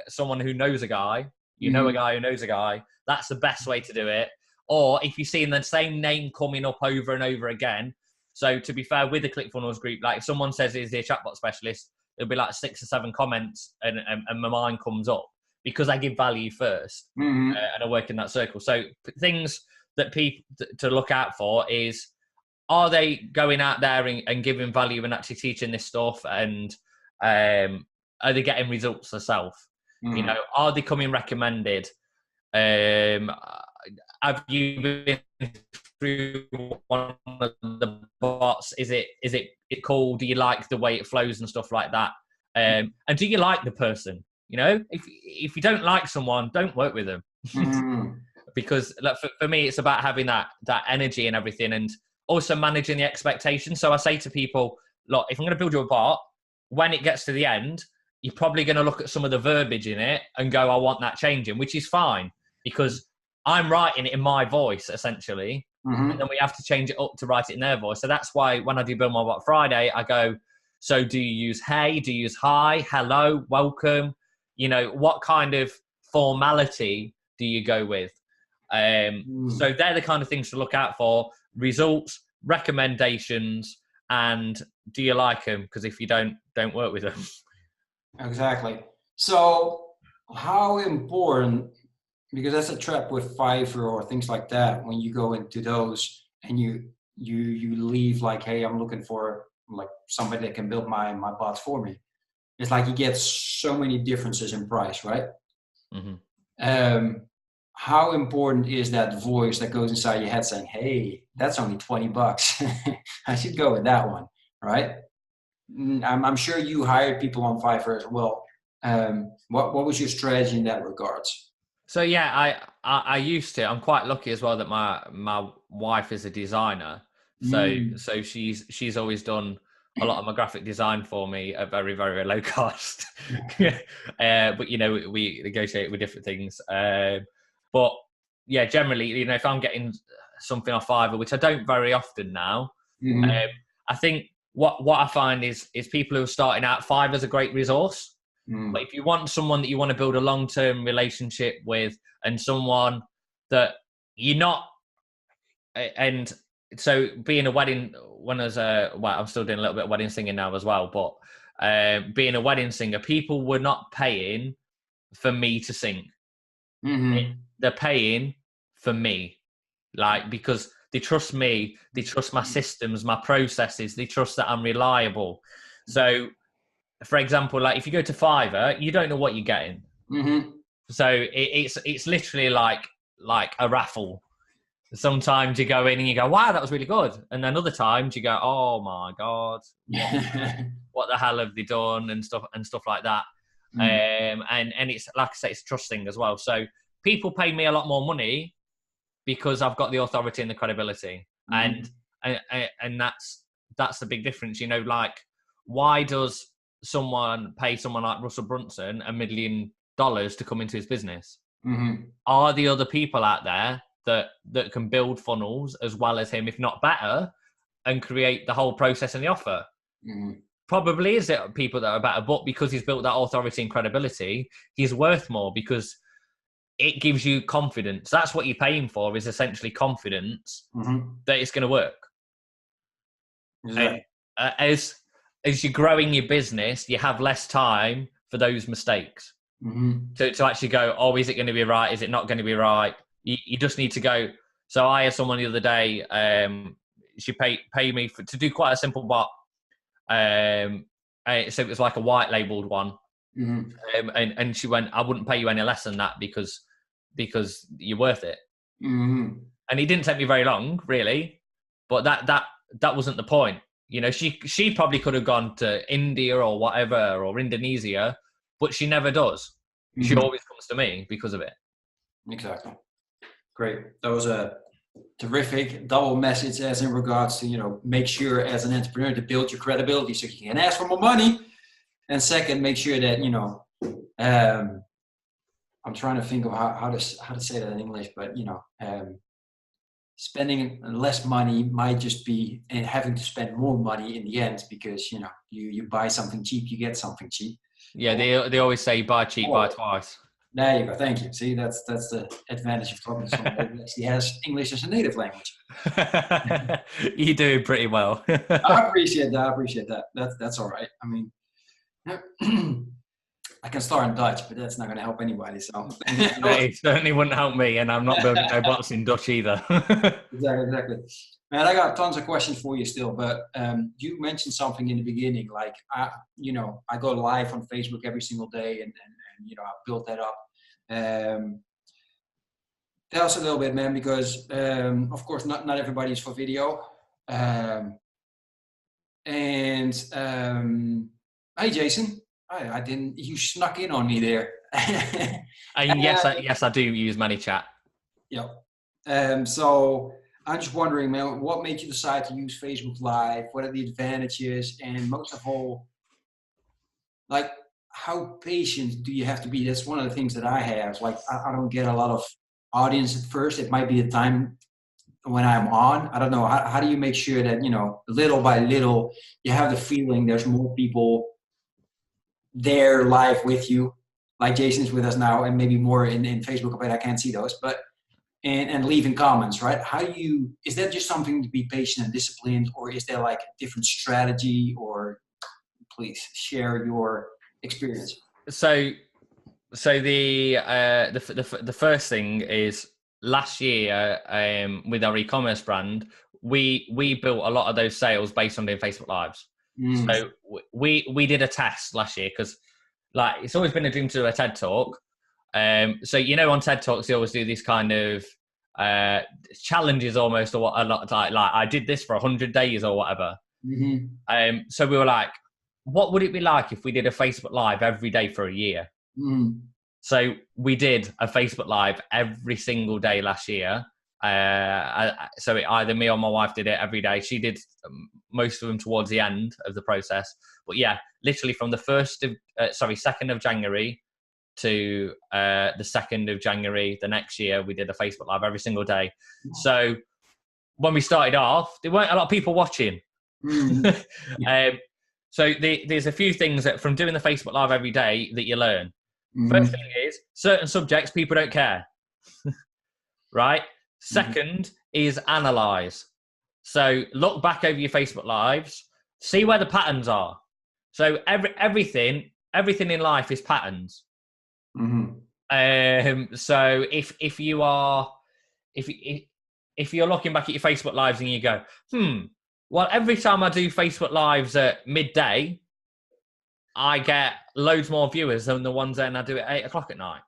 someone who knows a guy, you know a guy who knows a guy, that's the best way to do it. Or if you're seeing the same name coming up over and over again. So to be fair, with the ClickFunnels group, like if someone says is their chatbot specialist, there'll be like 6 or 7 comments and my mind comes up because I give value first and I work in that circle. So things that people to look out for is, are they going out there and giving value and actually teaching this stuff? And are they getting results themselves? You know, are they coming recommended? have you been through one of the bots? Is it cool? Do you like the way it flows and stuff like that? And do you like the person? You know, if you don't like someone, don't work with them. Because like, for me, it's about having that energy and everything, and also managing the expectations. So I say to people, look, if I'm going to build you a bot, when it gets to the end, you're probably going to look at some of the verbiage in it and go, I want that changing, which is fine, because I'm writing it in my voice, essentially. And then we have to change it up to write it in their voice. So that's why when I do Build My Bot Friday, I go, so do you use hey? Do you use hi, hello, welcome? You know, what kind of formality do you go with? So they're the kind of things to look out for: results, recommendations, and do you like them? Because if you don't work with them. Exactly. So how important, because that's a trap with Fiverr or things like that, when you go into those and you leave like, hey, I'm looking for like somebody that can build my bots for me. It's like you get so many differences in price, right? How important is that voice that goes inside your head saying, hey, that's only $20. I should go with that one, right? I'm sure you hired people on Fiverr as well. What was your strategy in that regards? So yeah, I used to. I'm quite lucky as well that my wife is a designer. So she's always done a lot of my graphic design for me at very, very, very low cost. But you know, we negotiate with different things. But yeah, generally, you know, if I'm getting something off Fiverr, which I don't very often now, I think what I find is people who are starting out, Fiverr's a great resource. But if you want someone that you want to build a long-term relationship with, and someone that you're not, and so being a wedding, when I was I'm still doing a little bit of wedding singing now as well, but being a wedding singer, people were not paying for me to sing. They're paying for me, like, because they trust me, they trust my systems, my processes, they trust that I'm reliable. So for example, like if you go to Fiverr, you don't know what you're getting. So it's literally like a raffle. Sometimes you go in and you go, wow, that was really good. And then other times you go, oh my God, what the hell have they done, and stuff like that. And it's, like I say, it's a trust thing as well. So people pay me a lot more money because I've got the authority and the credibility. And that's the big difference. You know, like, why does someone pay someone like Russell Brunson $1 million to come into his business? Are the other people out there that can build funnels as well as him, if not better, and create the whole process and the offer? Probably is it people that are better, but because he's built that authority and credibility, he's worth more, because it gives you confidence. That's what you're paying for, is essentially confidence that it's going to work. Exactly. As you're growing your business, you have less time for those mistakes. To actually go, oh, is it going to be right? Is it not going to be right? You just need to go. So I had someone the other day, she paid me to do quite a simple bot. So it was like a white labeled one. And she went, I wouldn't pay you any less than that because you're worth it. And it didn't take me very long, really, but that wasn't the point. You know, she probably could have gone to India or whatever, or Indonesia, but she never does. She always comes to me because of it. Exactly. Great. That was a terrific double message, as in regards to, you know, make sure as an entrepreneur to build your credibility so you can ask for more money. And second, make sure that, you know, I'm trying to think of how to say that in English, but, you know, spending less money might just be and having to spend more money in the end, because, you know, you buy something cheap, you get something cheap. Yeah, they always say buy cheap, buy twice. There you go. Thank you. See, that's the advantage of talking to someone who actually has English as a native language. You're doing pretty well. I appreciate that. That's all right. I mean, I can start in Dutch, but that's not going to help anybody. So it certainly wouldn't help me, and I'm not building no bots in Dutch either. Exactly. Man, I got tons of questions for you still, but you mentioned something in the beginning, like I go live on Facebook every single day, and you know, I built that up. Tell us a little bit, man, because of course not everybody is for video. Hey, Jason, I didn't. You snuck in on me there. And yes, I do use ManyChat. Yeah. So I'm just wondering, man, what made you decide to use Facebook Live? What are the advantages, and most of all, like, how patient do you have to be? That's one of the things that I have. Like, I don't get a lot of audience at first. It might be the time when I'm on. I don't know. How do you make sure that, little by little, you have the feeling there's more people there live with you, like Jason's with us now, and maybe more in Facebook, but I can't see those, but and leaving comments, right? Is that just something to be patient and disciplined, or is there like a different strategy? Or please share your experience. So the first thing is, last year with our e-commerce brand, we built a lot of those sales based on doing Facebook Lives. So we did a test last year, because like it's always been a dream to do a TED Talk. So on TED Talks they always do these kind of challenges almost, or what, a lot like I did this for 100 days or whatever. So we were like, what would it be like if we did a Facebook Live every day for a year? So we did a Facebook Live every single day last year. So either me or my wife did it every day. She did most of them towards the end of the process. But yeah, literally from the 2nd of January to the 2nd of January the next year, we did a Facebook Live every single day. So when we started off, there weren't a lot of people watching. So there's a few things that from doing the Facebook Live every day that you learn. First thing is, certain subjects people don't care. Right? Second is analyze. So look back over your Facebook Lives, see where the patterns are. So everything in life is patterns. So if you're looking back at your Facebook Lives and you go, well, every time I do Facebook Lives at midday, I get loads more viewers than the ones when I do it at 8 o'clock at night.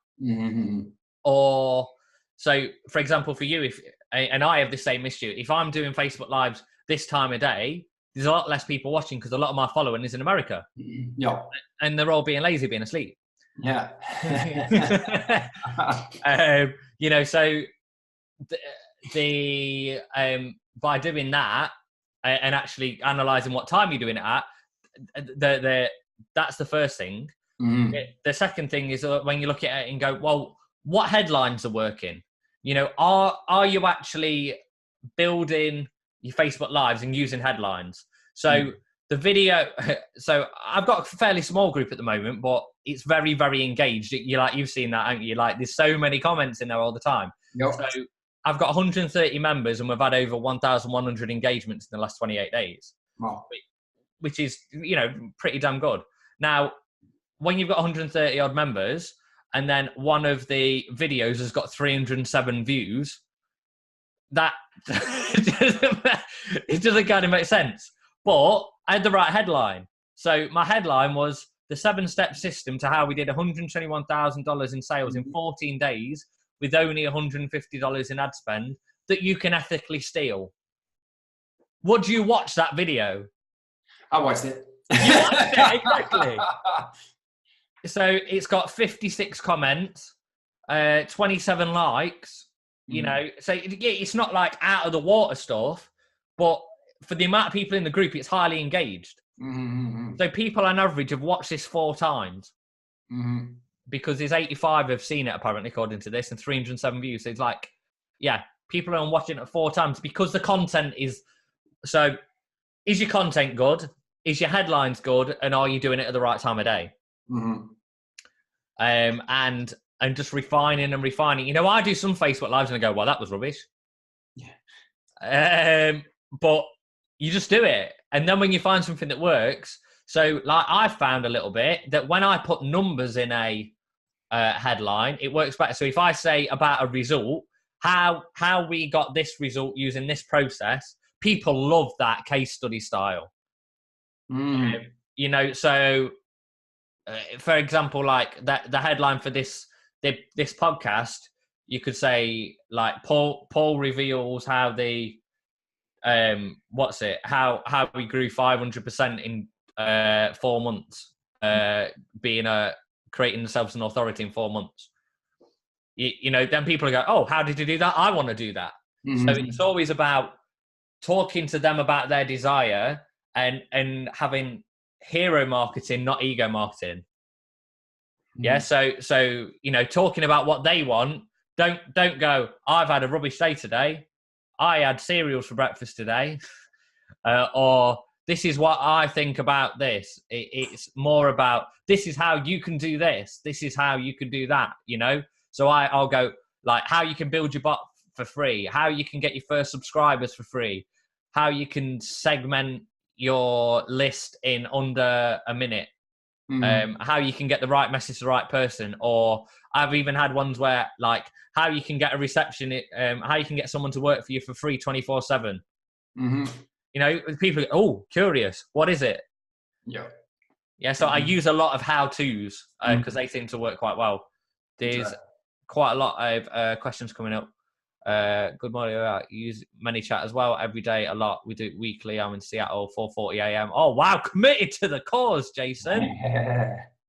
Or, so for example, for you, and I have the same issue, if I'm doing Facebook Lives this time of day, there's a lot less people watching because a lot of my following is in America. Yeah. And they're all being lazy, being asleep. Yeah. So by doing that and actually analyzing what time you're doing it at, that's the first thing. The second thing is when you look at it and go, well, what headlines are working? Are you actually building your Facebook Lives and using headlines? So the video, so I've got a fairly small group at the moment, but it's very, very engaged. You've seen that, haven't you? Like, there's so many comments in there all the time. Yep. So I've got 130 members and we've had over 1,100 engagements in the last 28 days. Wow. Which is, pretty damn good. Now, when you've got 130 odd members and then one of the videos has got 307 views, that it doesn't kind of make sense. But I had the right headline. So my headline was the 7-step system to how we did $121,000 in sales in 14 days with only $150 in ad spend that you can ethically steal. Would you watch that video? I watched it. You watched it, exactly. So it's got 56 comments, 27 likes, so it's not like out of the water stuff, but for the amount of people in the group, it's highly engaged. So people on average have watched this 4 times because there's 85 have seen it apparently, according to this, and 307 views. So it's like, yeah, people are watching it 4 times because the content is, so is your content good? Is your headlines good? And are you doing it at the right time of day? And just refining and refining. I do some Facebook Lives and I go, well, that was rubbish. Yeah. But you just do it. And then when you find something that works, so like I've found a little bit that when I put numbers in a headline, it works better. So if I say about a result, how we got this result using this process, people love that case study style. So for example, like the headline for this podcast you could say like Paul reveals how the how we grew 500% in 4 months, creating themselves an authority in 4 months. You know, then people go, oh, how did you do that? I want to do that. So it's always about talking to them about their desire and having hero marketing, not ego marketing. Yeah. So, you know, talking about what they want, don't go, I've had a rubbish day today. I had cereals for breakfast today. Or this is what I think about this. It's more about, this is how you can do this. This is how you can do that, you know? So I'll go like how you can build your bot for free, how you can get your first subscribers for free, how you can segment your list in under a minute, how you can get the right message to the right person. Or I've even had ones where like how you can get a reception, how you can get someone to work for you for free 24/7. You know, people go, oh, curious, what is it? Yeah. So I use a lot of how-tos because they seem to work quite well. There's quite a lot of questions coming up. Good morning. I use ManyChat as well every day a lot. We do it weekly. I'm in Seattle, 4:40 a.m. Oh, wow. Committed to the cause, Jason.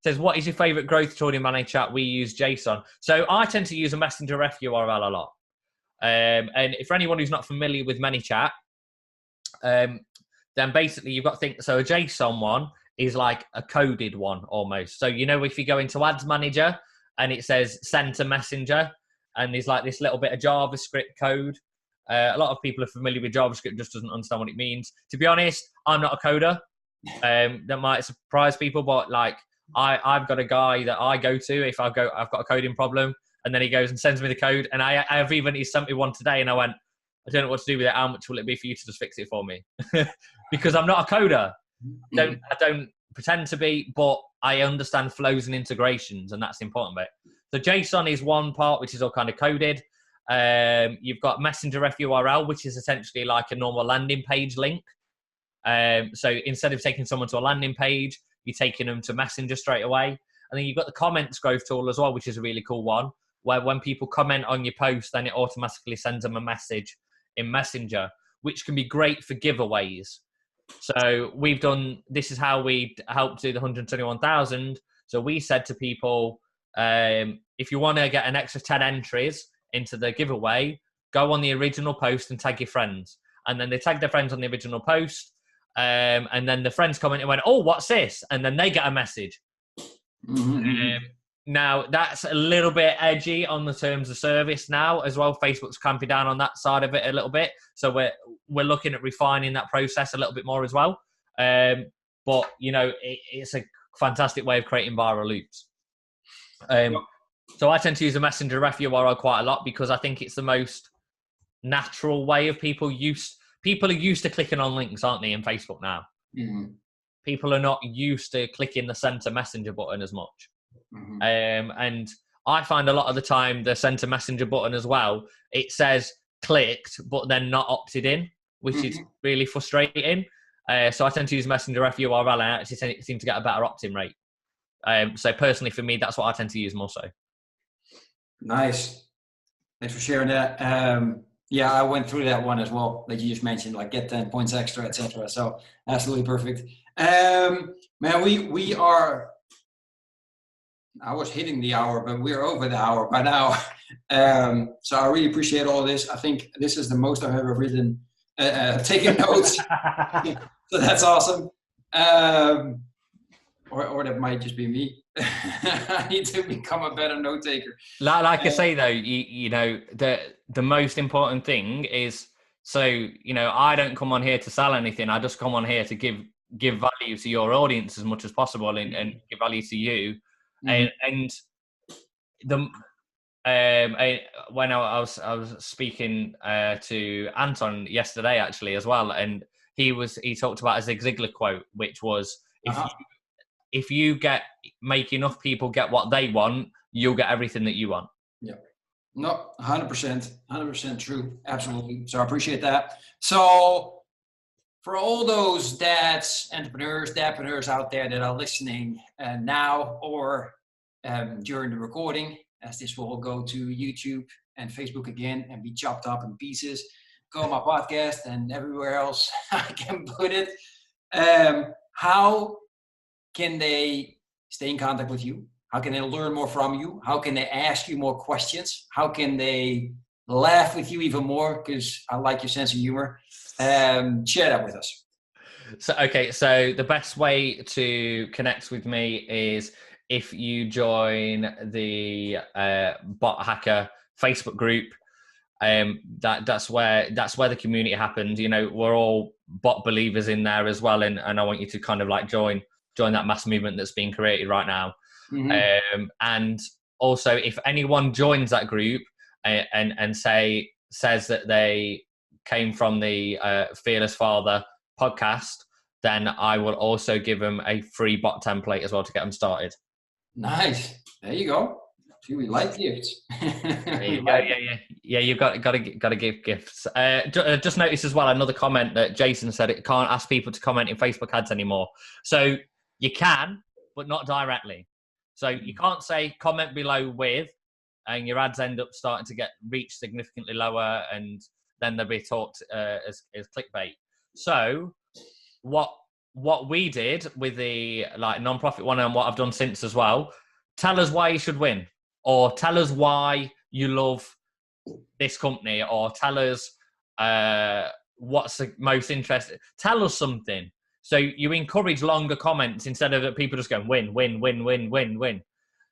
Says, what is your favorite growth tool in ManyChat? We use JSON. So I tend to use a messenger ref URL a lot. And for anyone who's not familiar with ManyChat, then basically you've got to think, so a JSON one is like a coded one almost. So, you know, if you go into Ads Manager and it says send to Messenger, and there's like this little bit of JavaScript code. A lot of people are familiar with JavaScript, just doesn't understand what it means. To be honest, I'm not a coder. That might surprise people, but like I've got a guy that I go to if I've got a coding problem, and then he goes and sends me the code. And he sent me one today, and I went, I don't know what to do with it. How much will it be for you to just fix it for me? Because I'm not a coder. I don't pretend to be, but I understand flows and integrations, and that's the important bit. So JSON is one part, which is all kind of coded. You've got messenger ref URL, which is essentially like a normal landing page link. So instead of taking someone to a landing page, you're taking them to Messenger straight away. And then you've got the comments growth tool as well, which is a really cool one, where when people comment on your post, then it automatically sends them a message in Messenger, which can be great for giveaways. So this is how we helped do the 121,000. So we said to people, if you want to get an extra 10 entries into the giveaway, go on the original post and tag your friends. And then they tag their friends on the original post. And then the friends comment and went, oh, what's this? And then they get a message. Now, that's a little bit edgy on the terms of service now as well. Facebook's clamping down on that side of it a little bit. So we're looking at refining that process a little bit more as well. But, you know, it's a fantastic way of creating viral loops. So I tend to use a messenger ref URL quite a lot because I think it's the most natural way of people are used to clicking on links, aren't they, in Facebook now? People are not used to clicking the send to messenger button as much. And I find a lot of the time the send to messenger button as well, it says clicked, but then not opted in, which is really frustrating. So I tend to use messenger ref URL and I actually seem to get a better opt-in rate. So personally, for me, that's what I tend to use more so. Nice. Thanks for sharing that. Yeah, I went through that one as well that you just mentioned, like get 10 points extra, etc. So absolutely perfect. Man, we are, I was hitting the hour, but we're over the hour by now. So I really appreciate all this. I think this is the most I've ever written, taking notes. So that's awesome. Or that might just be me. I need to become a better note taker. Like I say though, you know, the most important thing is, so, you know, I don't come on here to sell anything. I just come on here to give value to your audience as much as possible and give value to you. And when I was speaking to Anton yesterday actually as well, and he talked about a Zig Ziglar quote, which was if you make enough people get what they want, you'll get everything that you want. Yeah. No, 100% true. Absolutely. So I appreciate that. So for all those dadpreneurs out there that are listening now or during the recording, as this will go to YouTube and Facebook again and be chopped up in pieces, go on my podcast and everywhere else I can put it. How can they stay in contact with you? How can they learn more from you? How can they ask you more questions? How can they laugh with you even more? Because I like your sense of humor. Share that with us. So the best way to connect with me is if you join the Bot Hacker Facebook group. That's where the community happens. You know, we're all bot believers in there as well, and I want you to kind of like join that mass movement that's being created right now. Mm-hmm. And also, if anyone joins that group and says that they came from the Fearless Father podcast, then I will also give them a free bot template as well to get them started. Nice. There you go. See, we like gifts. There you go. Yeah. You've got to give gifts. Just noticed as well another comment that Jason said, it can't ask people to comment in Facebook ads anymore. So you can, but not directly. So you can't say comment below with, and your ads end up starting to get reached significantly lower, and then they'll be talked as clickbait. So what we did with the like non-profit one, and what I've done since as well, tell us why you should win, or tell us why you love this company, or tell us what's the most interesting. Tell us something. So you encourage longer comments instead of people just going win, win, win, win, win, win.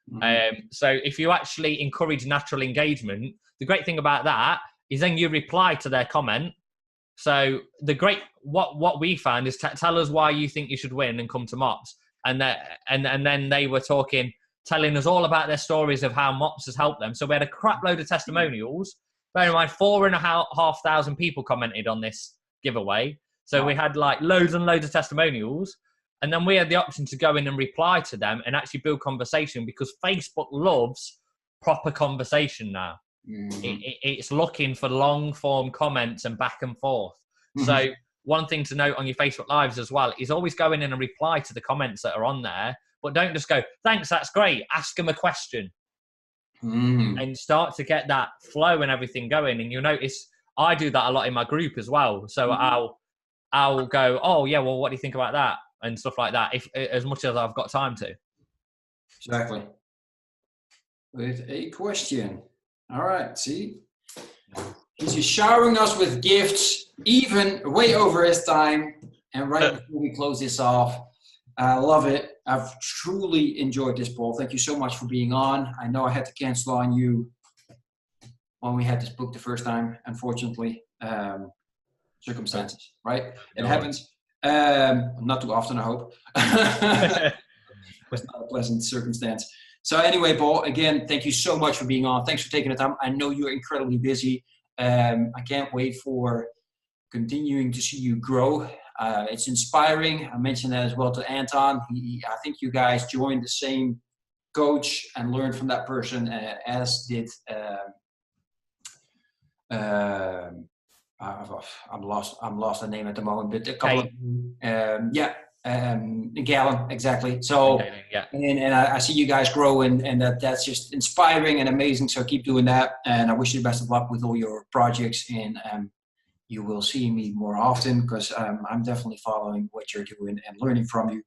Mm-hmm. So if you actually encourage natural engagement, the great thing about that is then you reply to their comment. So what we found is tell us why you think you should win and come to Mops. And then they were telling us all about their stories of how Mops has helped them. So we had a crap load of testimonials. Bear in mind, 4,500 people commented on this giveaway. So we had like loads and loads of testimonials. And then we had the option to go in and reply to them and actually build conversation, because Facebook loves proper conversation now. Mm-hmm. It's looking for long form comments and back and forth. Mm-hmm. So one thing to note on your Facebook Lives as well is always go in and reply to the comments that are on there, but don't just go, thanks, that's great. Ask them a question. Mm-hmm. And start to get that flow and everything going. And you'll notice I do that a lot in my group as well. So mm-hmm. I'll go, oh yeah, well, what do you think about that? And stuff like that, if as much as I've got time to. Exactly. With a question. All right, see? He's just showering us with gifts, even way over his time. And right before we close this off, I love it. I've truly enjoyed this, Paul. Thank you so much for being on. I know I had to cancel on you when we had this book the first time, unfortunately. Circumstances, right? It happens. Not too often, I hope. It's not a pleasant circumstance. So anyway, Paul, again, thank you so much for being on. Thanks for taking the time. I know you're incredibly busy. I can't wait for continuing to see you grow. It's inspiring. I mentioned that as well to Anton. I think you guys joined the same coach and learned from that person, as did I'm lost the name at the moment, but a couple Gallon, exactly. So, yeah. And I see you guys grow, and that's just inspiring and amazing. So keep doing that, and I wish you the best of luck with all your projects. And you will see me more often, because I'm definitely following what you're doing and learning from you.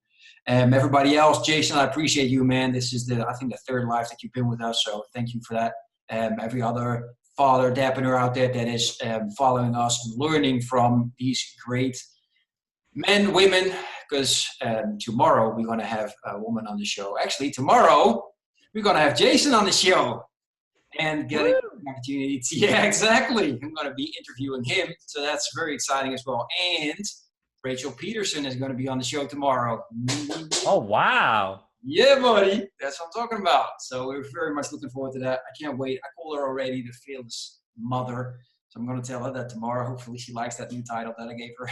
Everybody else, Jason, I appreciate you, man. This is I think the third live that you've been with us, so thank you for that. Every other father, dadpreneur out there that is following us and learning from these great men, women, because tomorrow we're going to have a woman on the show. Actually, tomorrow we're going to have Jason on the show and getting an opportunity to, yeah, exactly. I'm going to be interviewing him, so that's very exciting as well. And Rachel Peterson is going to be on the show tomorrow. Oh, wow. Yeah, buddy. That's what I'm talking about. So we're very much looking forward to that. I can't wait. I called her already the Fearless Mother. So I'm going to tell her that tomorrow. Hopefully she likes that new title that I gave her.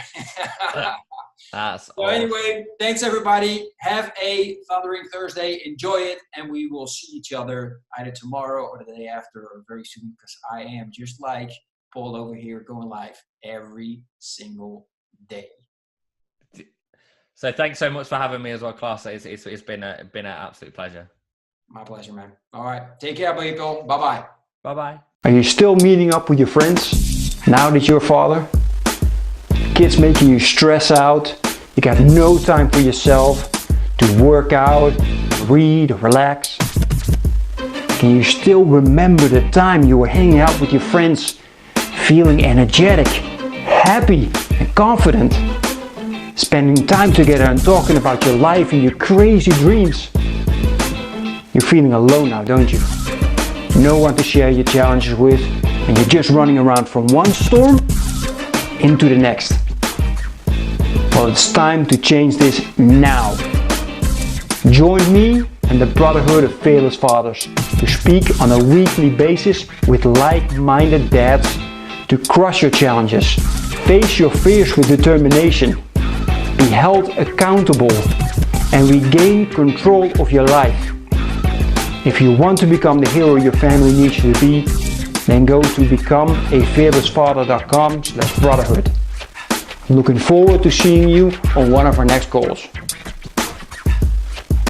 That's so awesome. Anyway, thanks everybody. Have a Thundering Thursday. Enjoy it. And we will see each other either tomorrow or the day after, or very soon, because I am just like Paul over here going live every single day. So thanks so much for having me as well, Klaas. It's been an absolute pleasure. My pleasure, man. All right. Take care, people. Bye-bye. Bye-bye. Are you still meeting up with your friends now that you're a father? Kids making you stress out, you got no time for yourself to work out, read, or relax. Can you still remember the time you were hanging out with your friends, feeling energetic, happy, and confident? Spending time together and talking about your life and your crazy dreams. You're feeling alone now, don't you? No one to share your challenges with, and you're just running around from one storm into the next. Well, it's time to change this now. Join me and the Brotherhood of Fearless Fathers to speak on a weekly basis with like-minded dads to crush your challenges, face your fears with determination, be held accountable, and regain control of your life. If you want to become the hero your family needs you to be, then go to becomeafearlessfather.com/brotherhood. I'm looking forward to seeing you on one of our next calls.